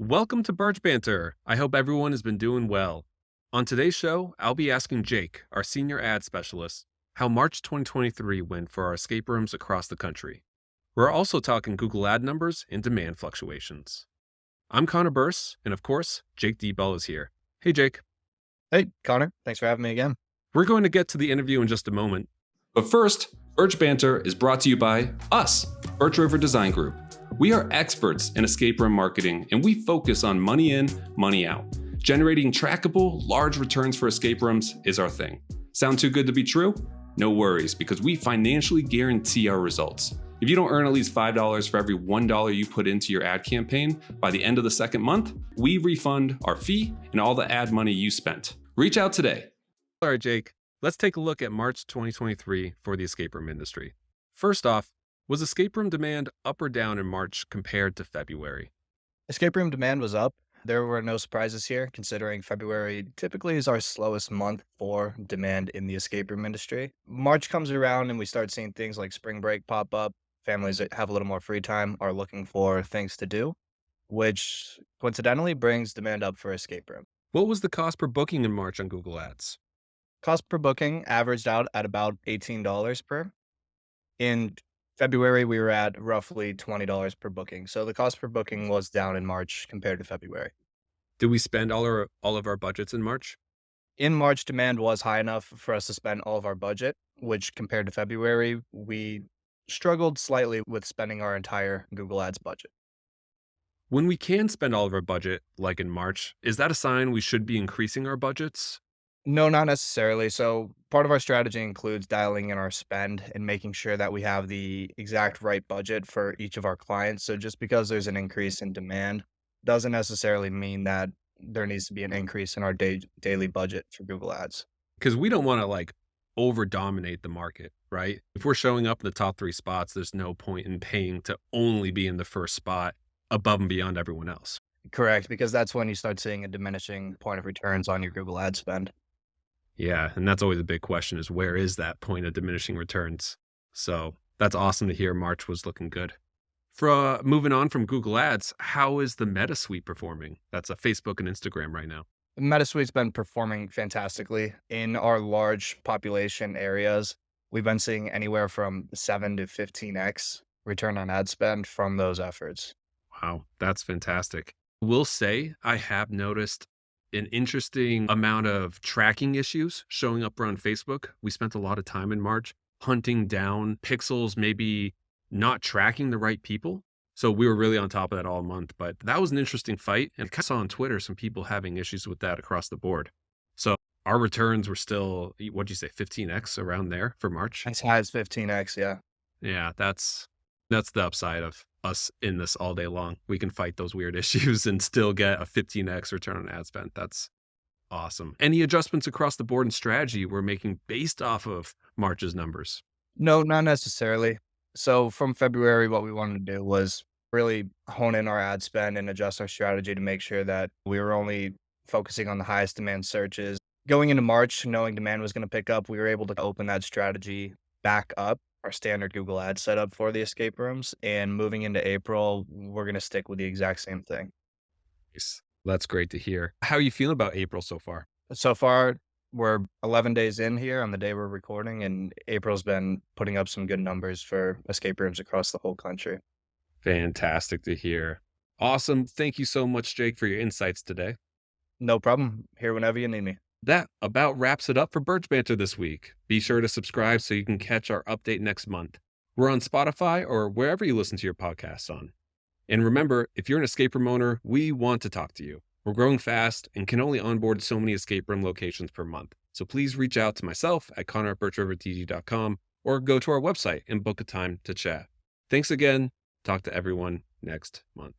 Welcome to Birch Banter. I hope everyone has been doing well. On today's show, I'll be asking Jake, our senior ad specialist, how March 2023 went for our escape rooms across the country. We're also talking Google ad numbers and demand fluctuations. I'm Connor Bearse, and of course, Jake Debell is here. Hey, Jake. Hey, Connor. Thanks for having me again. We're going to get to the interview in just a moment. But first, Birch Banter is brought to you by us, Birch River Design Group. We are experts in escape room marketing, and we focus on money in, money out. Generating trackable, large returns for escape rooms is our thing. Sound too good to be true? No worries, because we financially guarantee our results. If you don't earn at least $5 for every $1 you put into your ad campaign by the end of the second month, we refund our fee and all the ad money you spent. Reach out today. All right, Jake, let's take a look at March 2023 for the escape room industry. First off, was escape room demand up or down in March compared to February? Escape room demand was up. There were no surprises here, considering February typically is our slowest month for demand in the escape room industry. March comes around and we start seeing things like spring break pop up. Families that have a little more free time are looking for things to do, which coincidentally brings demand up for escape room. What was the cost per booking in March on Google Ads? Cost per booking averaged out at about $18 per. In February, we were at roughly $20 per booking. So the cost per booking was down in March compared to February. Did we spend all of our budgets in March? In March, demand was high enough for us to spend all of our budget, which compared to February, we struggled slightly with spending our entire Google Ads budget. When we can spend all of our budget, like in March, is that a sign we should be increasing our budgets? No, not necessarily. So part of our strategy includes dialing in our spend and making sure that we have the exact right budget for each of our clients. So just because there's an increase in demand doesn't necessarily mean that there needs to be an increase in our daily budget for Google Ads. Because we don't want to over dominate the market, right? If we're showing up in the top 3 spots, there's no point in paying to only be in the first spot above and beyond everyone else. Correct, because that's when you start seeing a diminishing point of returns on your Google Ad spend. Yeah, and that's always a big question is where is that point of diminishing returns? So that's awesome to hear March was looking good. For moving on from Google Ads, how is the Meta Suite performing? That's a Facebook and Instagram right now. MetaSuite's been performing fantastically in our large population areas. We've been seeing anywhere from 7 to 15x return on ad spend from those efforts. Wow, that's fantastic. Will say I have noticed an interesting amount of tracking issues showing up around Facebook. We spent a lot of time in March hunting down pixels, maybe not tracking the right people. So we were really on top of that all month, but that was an interesting fight. And I saw on Twitter some people having issues with that across the board. So our returns were still, what'd you say, 15x around there for March? As high as 15x, yeah. Yeah, that's the upside of us in this all day long. We can fight those weird issues and still get a 15x return on ad spend. That's awesome. Any adjustments across the board in strategy we're making based off of March's numbers? No, not necessarily. So from February, what we wanted to do was really hone in our ad spend and adjust our strategy to make sure that we were only focusing on the highest demand searches. Going into March, knowing demand was going to pick up, we were able to open that strategy back up, our standard Google Ads setup for the escape rooms. And moving into April, we're going to stick with the exact same thing. Nice. That's great to hear. How are you feeling about April so far? So far, we're 11 days in here on the day we're recording, and April's been putting up some good numbers for escape rooms across the whole country. Fantastic to hear. Awesome. Thank you so much, Jake, for your insights today. No problem. Here whenever you need me. That about wraps it up for Birch Banter this week. Be sure to subscribe so you can catch our update next month. We're on Spotify or wherever you listen to your podcasts on. And remember, if you're an escape room owner, we want to talk to you. We're growing fast and can only onboard so many escape room locations per month. So please reach out to myself at connor@birchrivertg.com or go to our website and book a time to chat. Thanks again. Talk to everyone next month.